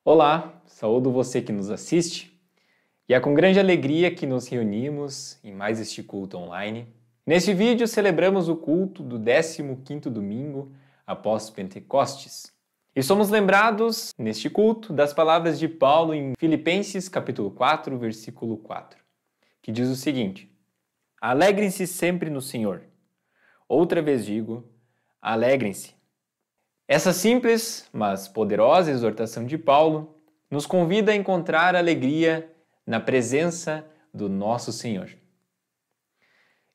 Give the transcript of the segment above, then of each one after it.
Olá, saúdo você que nos assiste e é com grande alegria que nos reunimos em mais este culto online. Neste vídeo celebramos o culto do 15º domingo após Pentecostes. E somos lembrados neste culto das palavras de Paulo em Filipenses capítulo 4, versículo 4, que diz o seguinte: Alegrem-se sempre no Senhor. Outra vez digo, alegrem-se. Essa simples, mas poderosa exortação de Paulo nos convida a encontrar alegria na presença do nosso Senhor.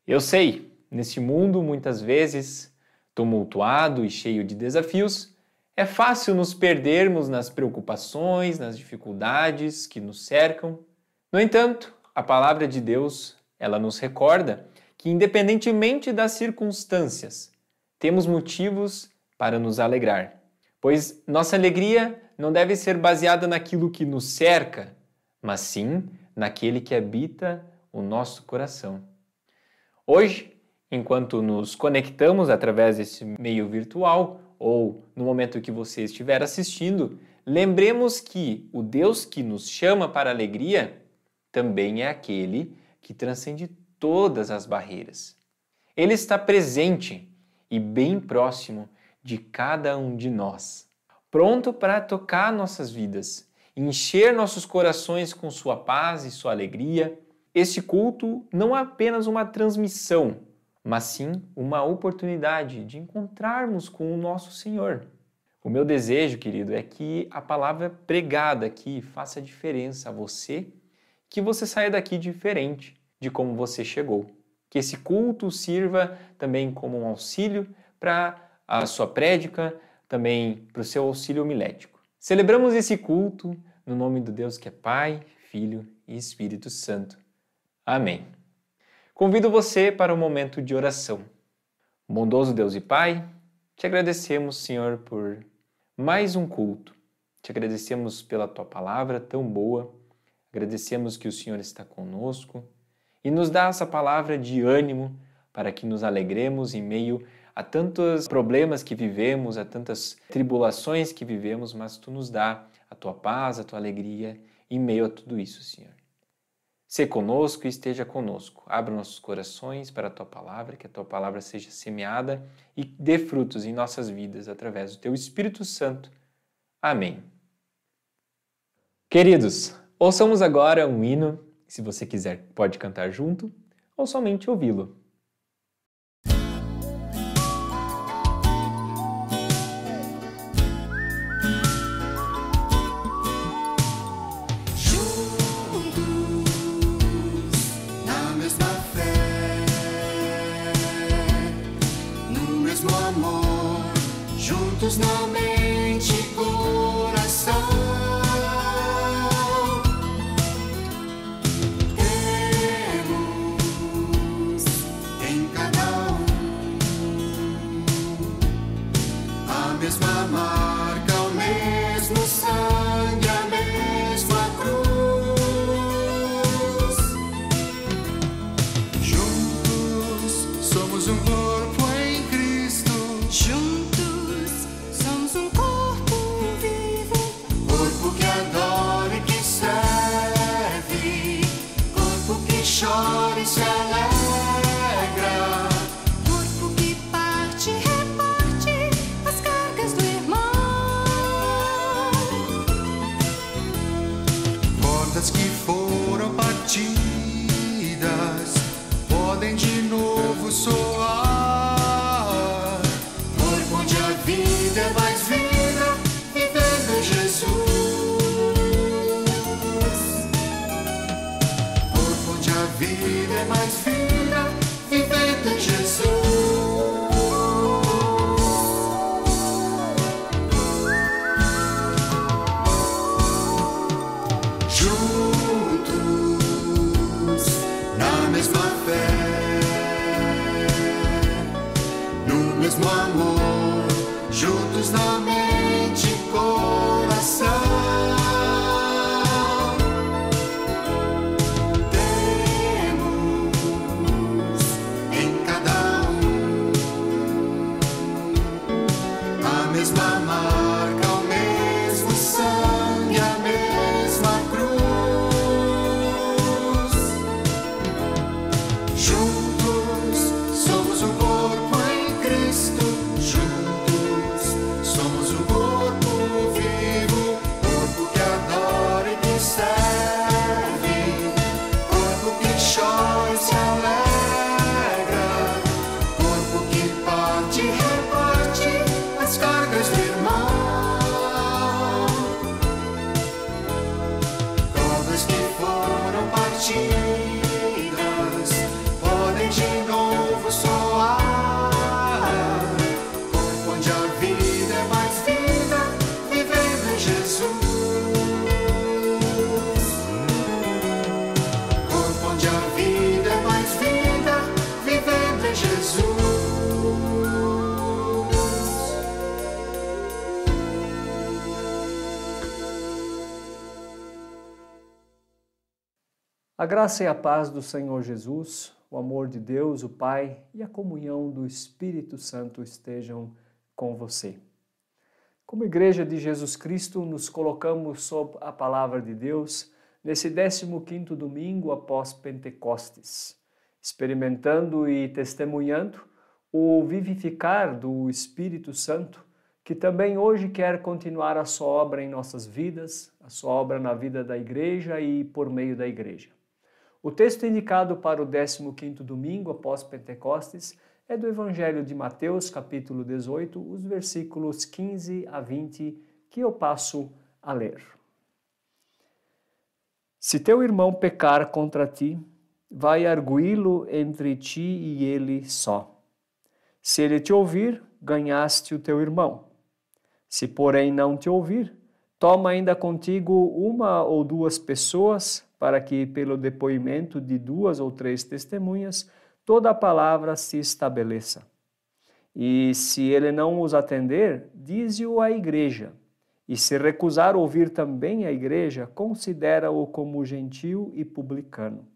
Eu sei, neste mundo muitas vezes tumultuado e cheio de desafios, é fácil nos perdermos nas preocupações, nas dificuldades que nos cercam. No entanto, a palavra de Deus, ela nos recorda que independentemente das circunstâncias, temos motivos para nos alegrar, pois nossa alegria não deve ser baseada naquilo que nos cerca, mas sim naquele que habita o nosso coração. Hoje, enquanto nos conectamos através desse meio virtual ou no momento que você estiver assistindo, lembremos que o Deus que nos chama para a alegria também é aquele que transcende todas as barreiras. Ele está presente e bem próximo de cada um de nós, pronto para tocar nossas vidas, encher nossos corações com sua paz e sua alegria. Este culto não é apenas uma transmissão, mas sim uma oportunidade de encontrarmos com o nosso Senhor. O meu desejo, querido, é que a palavra pregada aqui faça diferença a você, que você saia daqui diferente de como você chegou. Que esse culto sirva também como um auxílio para a sua prédica, também para o seu auxílio homilético. Celebramos esse culto no nome do Deus que é Pai, Filho e Espírito Santo. Amém. Convido você para um momento de oração. Bondoso Deus e Pai, te agradecemos, Senhor, por mais um culto. Te agradecemos pela Tua palavra tão boa. Agradecemos que o Senhor está conosco e nos dá essa palavra de ânimo para que nos alegremos em meio a tantos problemas que vivemos, a tantas tribulações que vivemos, mas Tu nos dá a Tua paz, a Tua alegria em meio a tudo isso, Senhor. Sê conosco e esteja conosco. Abra nossos corações para a Tua palavra, que a Tua palavra seja semeada e dê frutos em nossas vidas através do Teu Espírito Santo. Amém. Queridos, ouçamos agora um hino. Se você quiser, pode cantar junto ou somente ouvi-lo. Juntos na mente e coração, temos em cada um a mesma marca, o mesmo sangue, a mesma cruz. Juntos somos um corpo em Cristo. Juntos somos um corpo vivo, corpo que adora e que serve, corpo que chora e se alegra, corpo que parte e reparte as cargas do irmão. Cordas que foram partidas podem de novo soar. Vida é mais vida, vivendo em Jesus. Corpo onde a vida é mais vida, vivendo em Jesus. Juntos na mesma fé, no mesmo amor, juntos na mente e coração, temos graça e a paz do Senhor Jesus, o amor de Deus, o Pai e a comunhão do Espírito Santo estejam com você. Como Igreja de Jesus Cristo, nos colocamos sob a palavra de Deus nesse 15º domingo após Pentecostes, experimentando e testemunhando o vivificar do Espírito Santo, que também hoje quer continuar a sua obra em nossas vidas, a sua obra na vida da Igreja e por meio da Igreja. O texto indicado para o 15º domingo após Pentecostes é do Evangelho de Mateus, capítulo 18, os versículos 15 a 20, que eu passo a ler. Se teu irmão pecar contra ti, vai arguí-lo entre ti e ele só. Se ele te ouvir, ganhaste o teu irmão. Se, porém, não te ouvir, toma ainda contigo uma ou duas pessoas, para que, pelo depoimento de 2 ou 3 testemunhas, toda a palavra se estabeleça. E, se ele não os atender, dize-o à igreja. E, se recusar ouvir também a igreja, considera-o como gentil e publicano.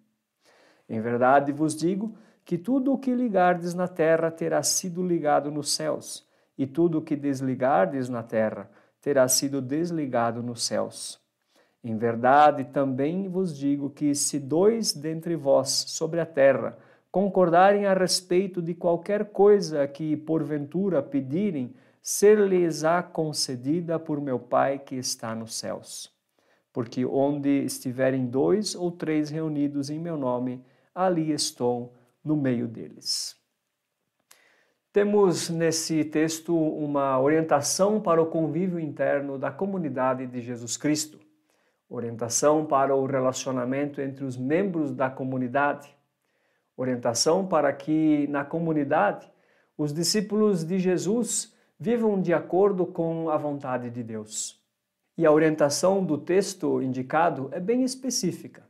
Em verdade vos digo que tudo o que ligardes na terra terá sido ligado nos céus, e tudo o que desligardes na terra terá sido desligado nos céus. Em verdade, também vos digo que se 2 dentre vós sobre a terra concordarem a respeito de qualquer coisa que porventura pedirem, ser-lhes-á concedida por meu Pai que está nos céus. Porque onde estiverem 2 ou 3 reunidos em meu nome, ali estou no meio deles. Temos nesse texto uma orientação para o convívio interno da comunidade de Jesus Cristo, orientação para o relacionamento entre os membros da comunidade, orientação para que na comunidade os discípulos de Jesus vivam de acordo com a vontade de Deus. E a orientação do texto indicado é bem específica: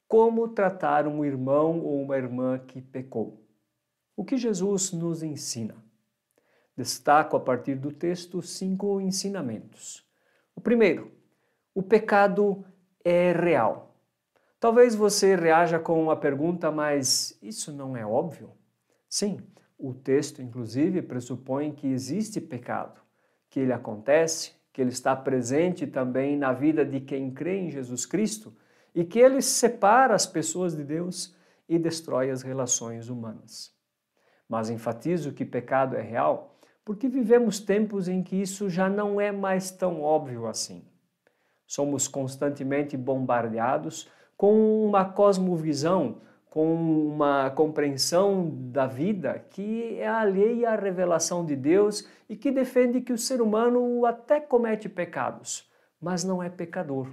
como tratar um irmão ou uma irmã que pecou. O que Jesus nos ensina? Destaco a partir do texto 5 ensinamentos. O primeiro, o pecado é real. Talvez você reaja com a pergunta, mas isso não é óbvio? Sim, o texto inclusive pressupõe que existe pecado, que ele acontece, que ele está presente também na vida de quem crê em Jesus Cristo e que ele separa as pessoas de Deus e destrói as relações humanas. Mas enfatizo que pecado é real porque vivemos tempos em que isso já não é mais tão óbvio assim. Somos constantemente bombardeados com uma cosmovisão, com uma compreensão da vida que é alheia à revelação de Deus e que defende que o ser humano até comete pecados, mas não é pecador.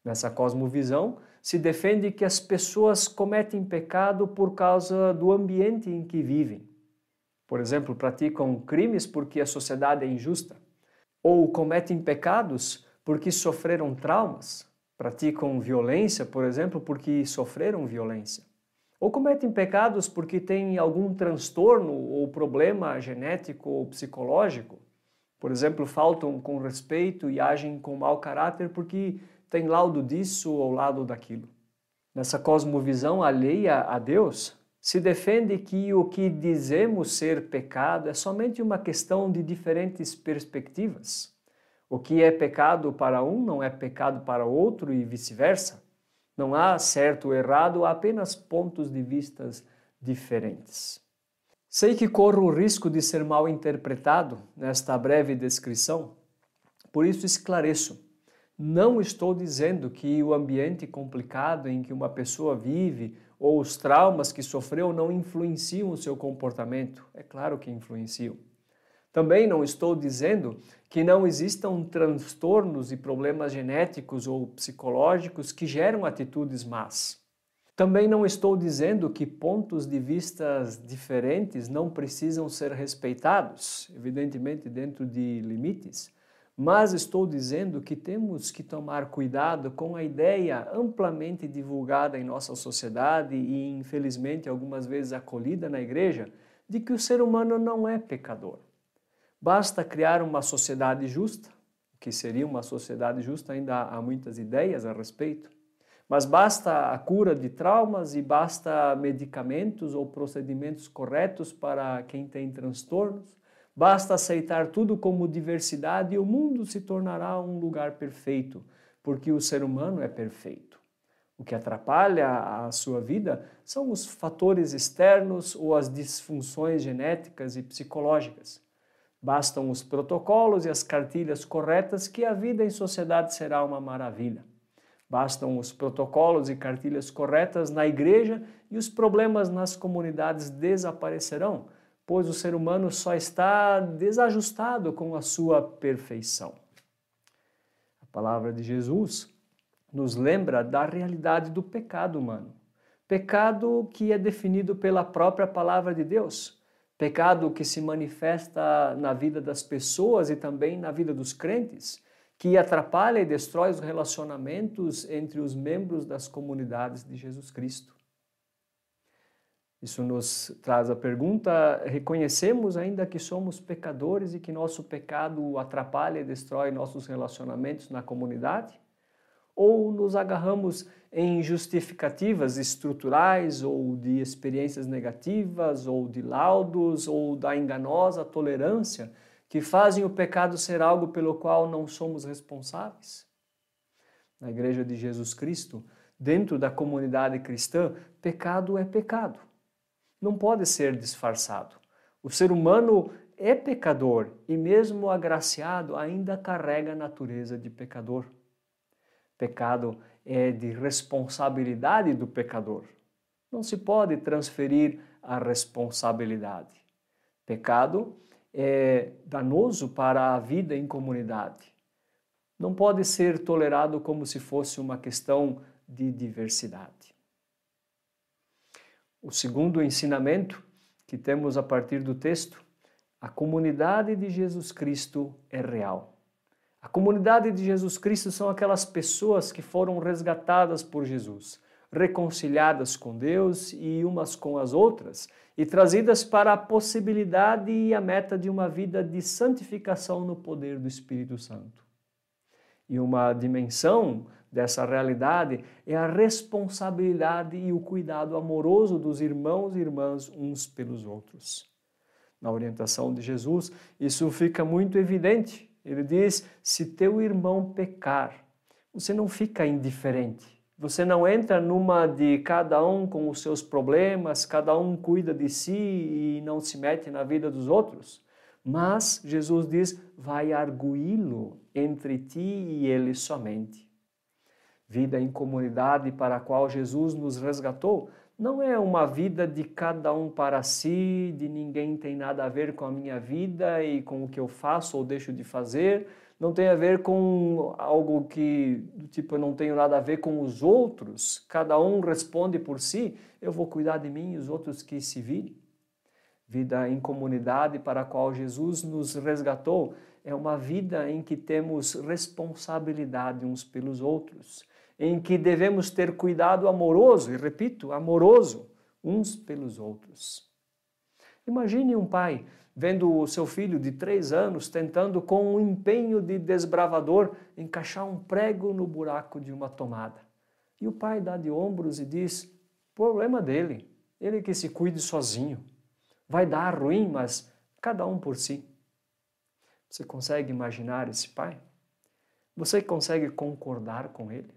Nessa cosmovisão, se defende que as pessoas cometem pecado por causa do ambiente em que vivem. Por exemplo, praticam crimes porque a sociedade é injusta, ou cometem pecados porque sofreram traumas, praticam violência, por exemplo, porque sofreram violência, ou cometem pecados porque têm algum transtorno ou problema genético ou psicológico. Por exemplo, faltam com respeito e agem com mau caráter porque tem laudo disso ou laudo daquilo. Nessa cosmovisão alheia a Deus, se defende que o que dizemos ser pecado é somente uma questão de diferentes perspectivas. O que é pecado para um não é pecado para outro e vice-versa. Não há certo ou errado, há apenas pontos de vista diferentes. Sei que corro o risco de ser mal interpretado nesta breve descrição, por isso esclareço. Não estou dizendo que o ambiente complicado em que uma pessoa vive ou os traumas que sofreu não influenciam o seu comportamento. É claro que influenciam. Também não estou dizendo que não existam transtornos e problemas genéticos ou psicológicos que geram atitudes más. Também não estou dizendo que pontos de vista diferentes não precisam ser respeitados, evidentemente dentro de limites, mas estou dizendo que temos que tomar cuidado com a ideia amplamente divulgada em nossa sociedade e, infelizmente, algumas vezes acolhida na igreja, de que o ser humano não é pecador. Basta criar uma sociedade justa, o que seria uma sociedade justa, ainda há muitas ideias a respeito, Mas basta a cura de traumas e basta medicamentos ou procedimentos corretos para quem tem transtornos. Basta aceitar tudo como diversidade e o mundo se tornará um lugar perfeito, porque o ser humano é perfeito. O que atrapalha a sua vida são os fatores externos ou as disfunções genéticas e psicológicas. Bastam os protocolos e as cartilhas corretas que a vida em sociedade será uma maravilha. Bastam os protocolos e cartilhas corretas na igreja e os problemas nas comunidades desaparecerão, pois o ser humano só está desajustado com a sua perfeição. A palavra de Jesus nos lembra da realidade do pecado humano. Pecado que é definido pela própria palavra de Deus. Pecado que se manifesta na vida das pessoas e também na vida dos crentes, que atrapalha e destrói os relacionamentos entre os membros das comunidades de Jesus Cristo. Isso nos traz a pergunta: reconhecemos ainda que somos pecadores e que nosso pecado atrapalha e destrói nossos relacionamentos na comunidade? Ou nos agarramos em justificativas estruturais ou de experiências negativas ou de laudos ou da enganosa tolerância que fazem o pecado ser algo pelo qual não somos responsáveis? Na Igreja de Jesus Cristo, dentro da comunidade cristã, pecado é pecado. Não pode ser disfarçado. O ser humano é pecador e mesmo agraciado ainda carrega a natureza de pecador. Pecado é de responsabilidade do pecador. Não se pode transferir a responsabilidade. Pecado é danoso para a vida em comunidade. Não pode ser tolerado como se fosse uma questão de diversidade. O segundo ensinamento que temos a partir do texto: a comunidade de Jesus Cristo é real. A comunidade de Jesus Cristo são aquelas pessoas que foram resgatadas por Jesus, reconciliadas com Deus e umas com as outras, e trazidas para a possibilidade e a meta de uma vida de santificação no poder do Espírito Santo. E uma dimensão dessa realidade é a responsabilidade e o cuidado amoroso dos irmãos e irmãs uns pelos outros. Na orientação de Jesus, isso fica muito evidente. Ele diz: se teu irmão pecar, você não fica indiferente. Você não entra numa de cada um com os seus problemas, cada um cuida de si e não se mete na vida dos outros. Mas Jesus diz: vai arguí-lo entre ti e ele somente. Vida em comunidade para a qual Jesus nos resgatou não é uma vida de cada um para si, de ninguém tem nada a ver com a minha vida e com o que eu faço ou deixo de fazer. Não tem a ver com algo que, do tipo, eu não tenho nada a ver com os outros. Cada um responde por si, eu vou cuidar de mim e os outros que se virem. Vida em comunidade para a qual Jesus nos resgatou é uma vida em que temos responsabilidade uns pelos outros, em que devemos ter cuidado amoroso, e repito, amoroso, uns pelos outros. Imagine um pai vendo o seu filho de 3 anos tentando com um empenho de desbravador encaixar um prego no buraco de uma tomada. E o pai dá de ombros e diz: problema dele, ele que se cuide sozinho. Vai dar ruim, mas cada um por si. Você consegue imaginar esse pai? Você consegue concordar com ele?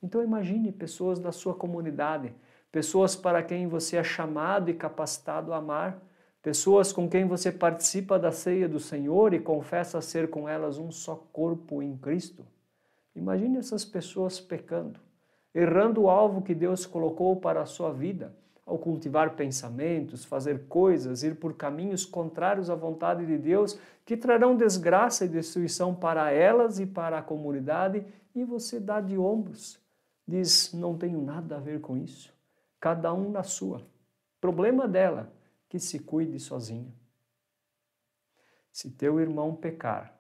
Então imagine pessoas da sua comunidade, pessoas para quem você é chamado e capacitado a amar, pessoas com quem você participa da ceia do Senhor e confessa ser com elas um só corpo em Cristo. Imagine essas pessoas pecando, errando o alvo que Deus colocou para a sua vida, ao cultivar pensamentos, fazer coisas, ir por caminhos contrários à vontade de Deus, que trarão desgraça e destruição para elas e para a comunidade, e você dá de ombros. Diz: não tenho nada a ver com isso. Cada um na sua. Problema dela, que se cuide sozinha. Se teu irmão pecar,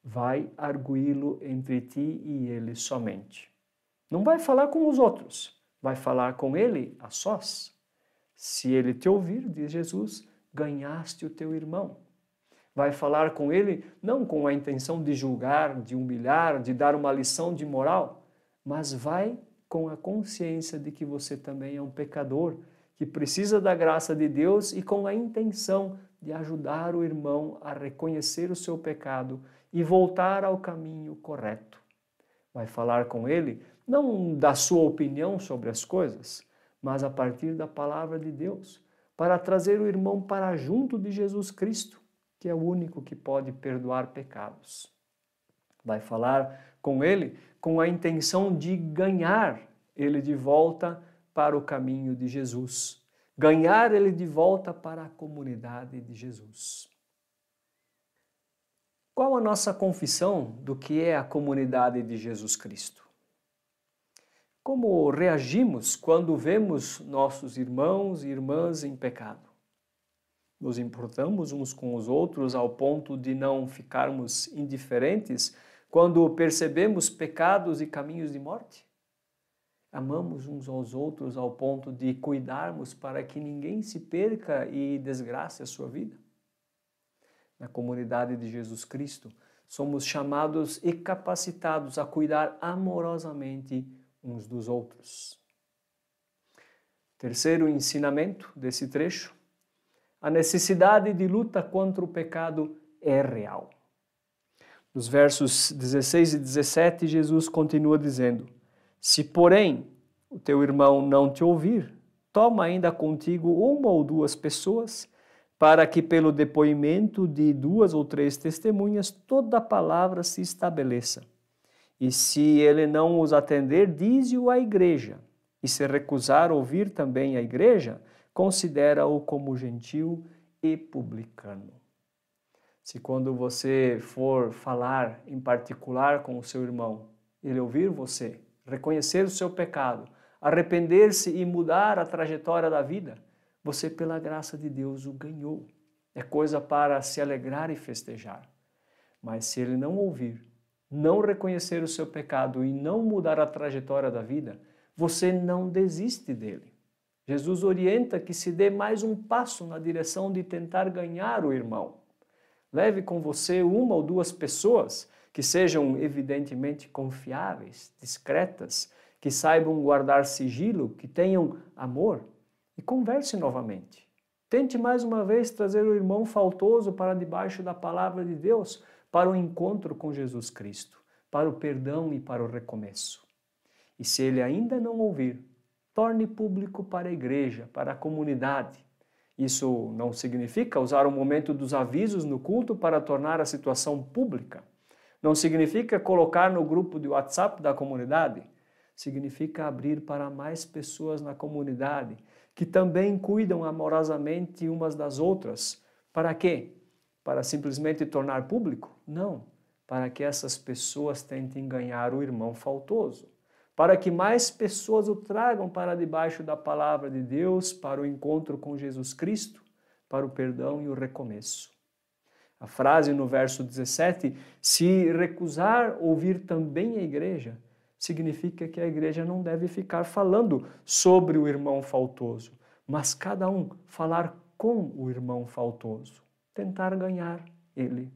vai arguí-lo entre ti e ele somente. Não vai falar com os outros, vai falar com ele a sós. Se ele te ouvir, diz Jesus, ganhaste o teu irmão. Vai falar com ele não com a intenção de julgar, de humilhar, de dar uma lição de moral, mas vai com a consciência de que você também é um pecador, que precisa da graça de Deus e com a intenção de ajudar o irmão a reconhecer o seu pecado e voltar ao caminho correto. Vai falar com ele não da sua opinião sobre as coisas, mas a partir da palavra de Deus, para trazer o irmão para junto de Jesus Cristo, que é o único que pode perdoar pecados. Vai falar com ele com a intenção de ganhar ele de volta para o caminho de Jesus, ganhar ele de volta para a comunidade de Jesus. Qual a nossa confissão do que é a comunidade de Jesus Cristo? Como reagimos quando vemos nossos irmãos e irmãs em pecado? Nos importamos uns com os outros ao ponto de não ficarmos indiferentes quando percebemos pecados e caminhos de morte? Amamos uns aos outros ao ponto de cuidarmos para que ninguém se perca e desgrace a sua vida? Na comunidade de Jesus Cristo, somos chamados e capacitados a cuidar amorosamente uns dos outros. Terceiro ensinamento desse trecho: a necessidade de luta contra o pecado é real. Nos versos 16 e 17, Jesus continua dizendo: se, porém, o teu irmão não te ouvir, toma ainda contigo uma ou duas pessoas, para que pelo depoimento de 2 ou 3 testemunhas toda a palavra se estabeleça. E se ele não os atender, dize-o à igreja. E se recusar ouvir também a igreja, considera-o como gentil e publicano. Se quando você for falar em particular com o seu irmão, ele ouvir você, reconhecer o seu pecado, arrepender-se e mudar a trajetória da vida, você, pela graça de Deus, o ganhou. É coisa para se alegrar e festejar. Mas se ele não ouvir, não reconhecer o seu pecado e não mudar a trajetória da vida, você não desiste dele. Jesus orienta que se dê mais um passo na direção de tentar ganhar o irmão. Leve com você uma ou duas pessoas que sejam evidentemente confiáveis, discretas, que saibam guardar sigilo, que tenham amor, e converse novamente. Tente mais uma vez trazer o irmão faltoso para debaixo da palavra de Deus, para o encontro com Jesus Cristo, para o perdão e para o recomeço. E se ele ainda não ouvir, torne público para a igreja, para a comunidade. Isso não significa usar o momento dos avisos no culto para tornar a situação pública. Não significa colocar no grupo de WhatsApp da comunidade. Significa abrir para mais pessoas na comunidade, que também cuidam amorosamente umas das outras. Para quê? Para simplesmente tornar público? Não. Para que essas pessoas tentem ganhar o irmão faltoso. Para que mais pessoas o tragam para debaixo da palavra de Deus, para o encontro com Jesus Cristo, para o perdão e o recomeço. A frase no verso 17, se recusar ouvir também a igreja, significa que a igreja não deve ficar falando sobre o irmão faltoso, mas cada um falar com o irmão faltoso, tentar ganhar ele.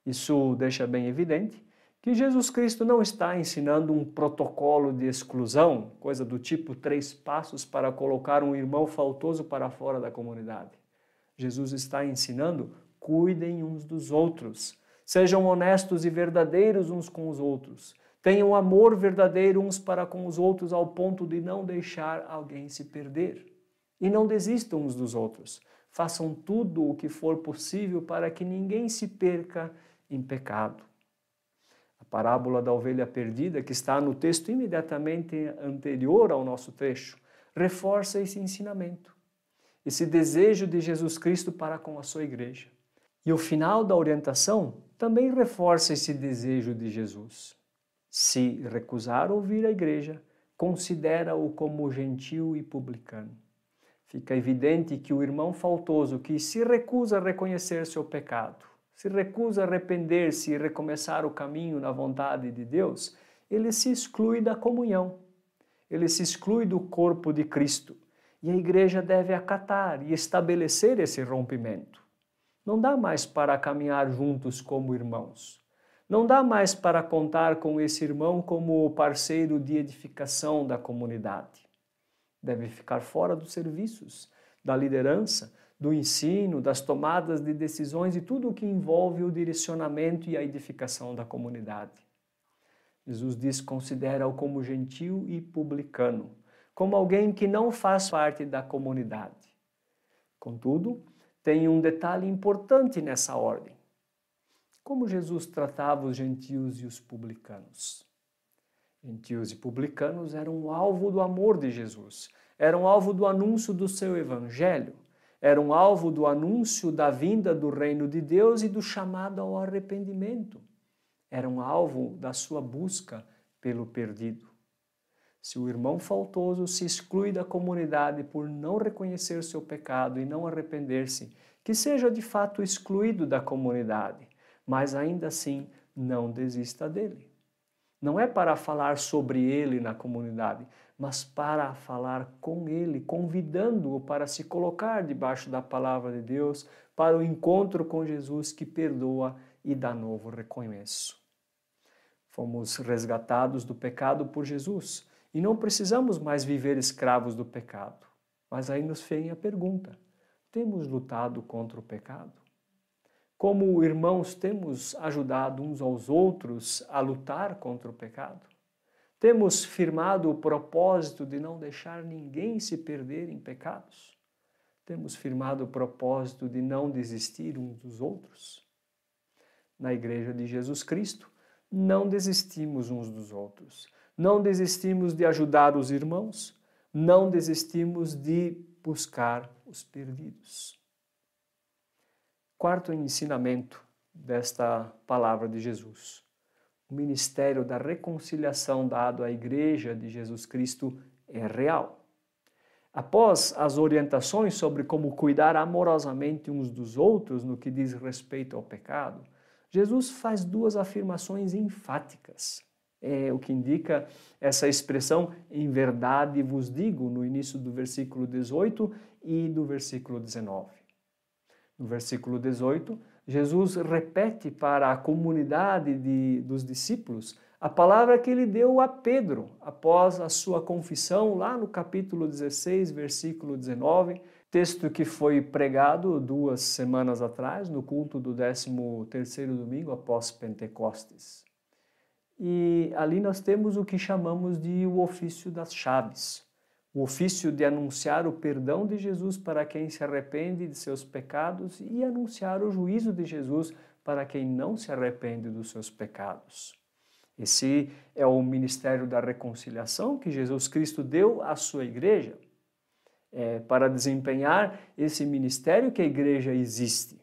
Isso deixa bem evidente que Jesus Cristo não está ensinando um protocolo de exclusão, coisa do tipo 3 passos para colocar um irmão faltoso para fora da comunidade. Jesus está ensinando: cuidem uns dos outros, sejam honestos e verdadeiros uns com os outros, tenham amor verdadeiro uns para com os outros ao ponto de não deixar alguém se perder. E não desistam uns dos outros, façam tudo o que for possível para que ninguém se perca em pecado. A parábola da ovelha perdida, que está no texto imediatamente anterior ao nosso trecho, reforça esse ensinamento, esse desejo de Jesus Cristo para com a sua igreja. E o final da orientação também reforça esse desejo de Jesus. Se recusar ouvir a igreja, considera-o como gentil e publicano. Fica evidente que o irmão faltoso que se recusa a reconhecer seu pecado, se recusa a arrepender-se e recomeçar o caminho na vontade de Deus, ele se exclui da comunhão, ele se exclui do corpo de Cristo. E a igreja deve acatar e estabelecer esse rompimento. Não dá mais para caminhar juntos como irmãos. Não dá mais para contar com esse irmão como parceiro de edificação da comunidade. Deve ficar fora dos serviços, da liderança, do ensino, das tomadas de decisões e tudo o que envolve o direcionamento e a edificação da comunidade. Jesus diz: considera-o como gentil e publicano, como alguém que não faz parte da comunidade. Contudo, tem um detalhe importante nessa ordem. Como Jesus tratava os gentios e os publicanos? Gentios e publicanos eram alvo do amor de Jesus, eram alvo do anúncio do seu evangelho, eram alvo do anúncio da vinda do reino de Deus e do chamado ao arrependimento. Eram alvo da sua busca pelo perdido. Se o irmão faltoso se exclui da comunidade por não reconhecer seu pecado e não arrepender-se, que seja de fato excluído da comunidade, mas ainda assim não desista dele. Não é para falar sobre ele na comunidade, mas para falar com ele, convidando-o para se colocar debaixo da palavra de Deus, para o encontro com Jesus que perdoa e dá novo recomeço. Fomos resgatados do pecado por Jesus e não precisamos mais viver escravos do pecado. Mas aí nos vem a pergunta: temos lutado contra o pecado? Como irmãos, temos ajudado uns aos outros a lutar contra o pecado? Temos firmado o propósito de não deixar ninguém se perder em pecados? Temos firmado o propósito de não desistir uns dos outros? Na Igreja de Jesus Cristo, não desistimos uns dos outros. Não desistimos de ajudar os irmãos. Não desistimos de buscar os perdidos. Quarto ensinamento desta palavra de Jesus. O ministério da reconciliação dado à Igreja de Jesus Cristo é real. Após as orientações sobre como cuidar amorosamente uns dos outros no que diz respeito ao pecado, Jesus faz duas afirmações enfáticas. É o que indica essa expressão, em verdade vos digo, no início do versículo 18 e do versículo 19. No versículo 18, Jesus repete para a comunidade dos discípulos a palavra que ele deu a Pedro após a sua confissão, lá no capítulo 16, versículo 19, texto que foi pregado 2 semanas atrás, no culto do 13º domingo após Pentecostes. E ali nós temos o que chamamos de o ofício das chaves, o ofício de anunciar o perdão de Jesus para quem se arrepende de seus pecados e anunciar o juízo de Jesus para quem não se arrepende dos seus pecados. Esse é o ministério da reconciliação que Jesus Cristo deu à sua igreja. É para desempenhar esse ministério que a igreja existe.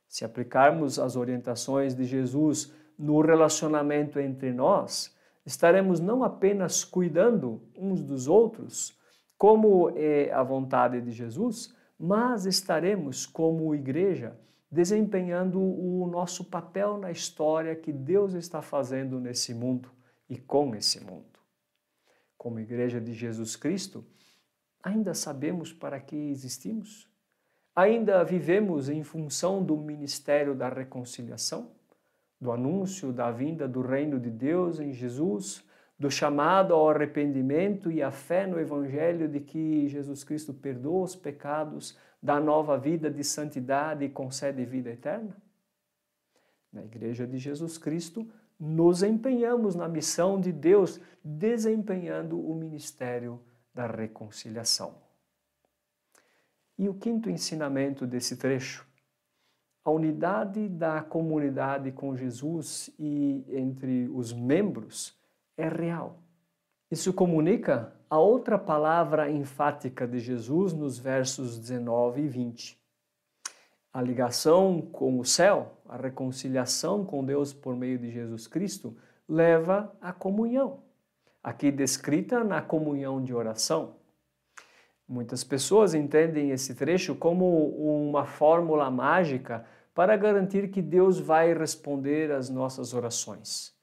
Se aplicarmos as orientações de Jesus no relacionamento entre nós, estaremos não apenas cuidando uns dos outros, como é a vontade de Jesus, mas estaremos, como igreja, desempenhando o nosso papel na história que Deus está fazendo nesse mundo e com esse mundo. Como igreja de Jesus Cristo, ainda sabemos para que existimos? Ainda vivemos em função do ministério da reconciliação? Do anúncio da vinda do reino de Deus em Jesus, do chamado ao arrependimento e à fé no Evangelho de que Jesus Cristo perdoa os pecados, dá nova vida de santidade e concede vida eterna? Na Igreja de Jesus Cristo, nos empenhamos na missão de Deus, desempenhando o ministério da reconciliação. E o quinto ensinamento desse trecho: a unidade da comunidade com Jesus e entre os membros é real. Isso comunica a outra palavra enfática de Jesus nos versos 19 e 20. A ligação com o céu, a reconciliação com Deus por meio de Jesus Cristo, leva à comunhão, aqui descrita na comunhão de oração. Muitas pessoas entendem esse trecho como uma fórmula mágica para garantir que Deus vai responder às nossas orações.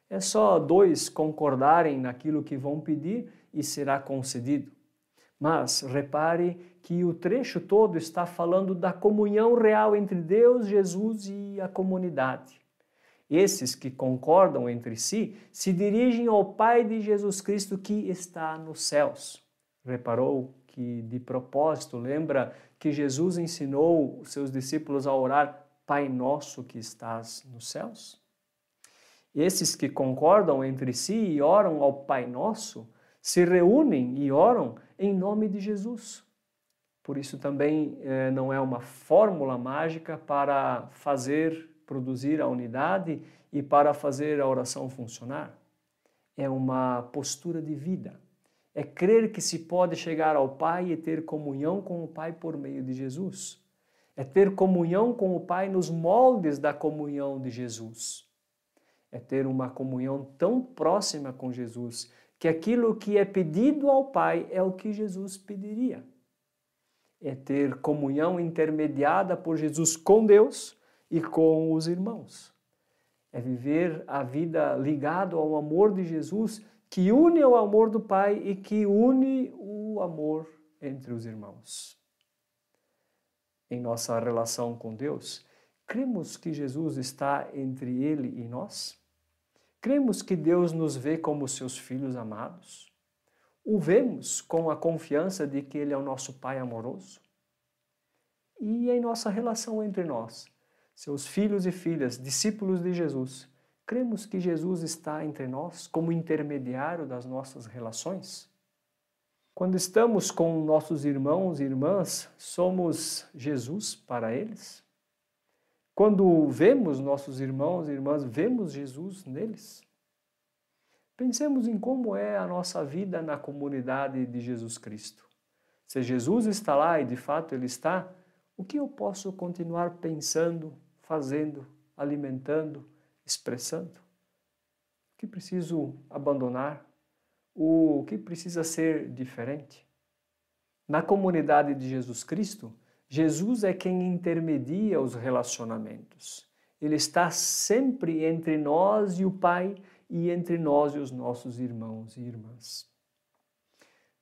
É só dois concordarem naquilo que vão pedir e será concedido. Mas repare que o trecho todo está falando da comunhão real entre Deus, Jesus e a comunidade. Esses que concordam entre si se dirigem ao Pai de Jesus Cristo que está nos céus. Reparou que, de propósito, lembra que Jesus ensinou os seus discípulos a orar: Pai nosso que estás nos céus? Esses que concordam entre si e oram ao Pai Nosso se reúnem e oram em nome de Jesus. Por isso também não é uma fórmula mágica para produzir a unidade e para fazer a oração funcionar. É uma postura de vida. É crer que se pode chegar ao Pai e ter comunhão com o Pai por meio de Jesus. É ter comunhão com o Pai nos moldes da comunhão de Jesus. É ter uma comunhão tão próxima com Jesus que aquilo que é pedido ao Pai é o que Jesus pediria. É ter comunhão intermediada por Jesus com Deus e com os irmãos. É viver a vida ligado ao amor de Jesus, que une o amor do Pai e que une o amor entre os irmãos. Em nossa relação com Deus, cremos que Jesus está entre Ele e nós? Cremos que Deus nos vê como seus filhos amados? O vemos com a confiança de que Ele é o nosso Pai amoroso? E em nossa relação entre nós, seus filhos e filhas, discípulos de Jesus, cremos que Jesus está entre nós como intermediário das nossas relações? Quando estamos com nossos irmãos e irmãs, somos Jesus para eles? Quando vemos nossos irmãos e irmãs, vemos Jesus neles? Pensemos em como é a nossa vida na comunidade de Jesus Cristo. Se Jesus está lá e de fato Ele está, o que eu posso continuar pensando, fazendo, alimentando, expressando? O que preciso abandonar? O que precisa ser diferente? Na comunidade de Jesus Cristo, Jesus é quem intermedia os relacionamentos. Ele está sempre entre nós e o Pai e entre nós e os nossos irmãos e irmãs.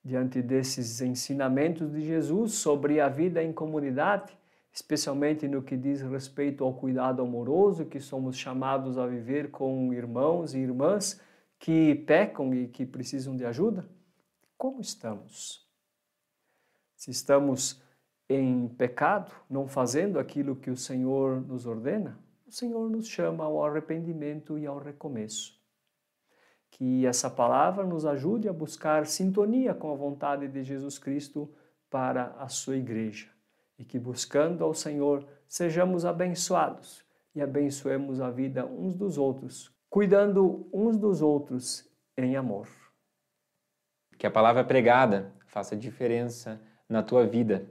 Diante desses ensinamentos de Jesus sobre a vida em comunidade, especialmente no que diz respeito ao cuidado amoroso que somos chamados a viver com irmãos e irmãs que pecam e que precisam de ajuda, como estamos? Se estamos em pecado, não fazendo aquilo que o Senhor nos ordena, o Senhor nos chama ao arrependimento e ao recomeço. Que essa palavra nos ajude a buscar sintonia com a vontade de Jesus Cristo para a sua igreja. E que buscando ao Senhor sejamos abençoados e abençoemos a vida uns dos outros, cuidando uns dos outros em amor. Que a palavra pregada faça diferença na tua vida.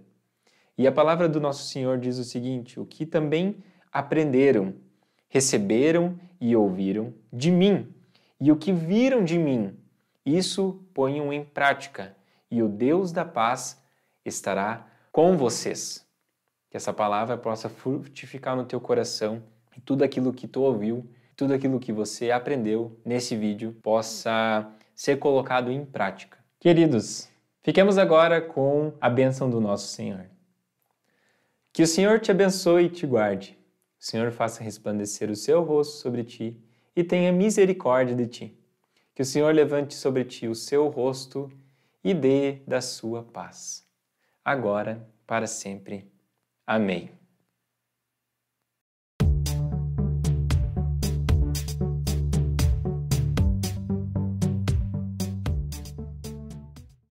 E a palavra do nosso Senhor diz o seguinte: o que também aprenderam, receberam e ouviram de mim, e o que viram de mim, isso ponham em prática, e o Deus da paz estará com vocês. Que essa palavra possa frutificar no teu coração e tudo aquilo que tu ouviu, tudo aquilo que você aprendeu nesse vídeo possa ser colocado em prática. Queridos, fiquemos agora com a bênção do nosso Senhor. Que o Senhor te abençoe e te guarde. O Senhor faça resplandecer o seu rosto sobre ti e tenha misericórdia de ti. Que o Senhor levante sobre ti o seu rosto e dê da sua paz. Agora, para sempre. Amém.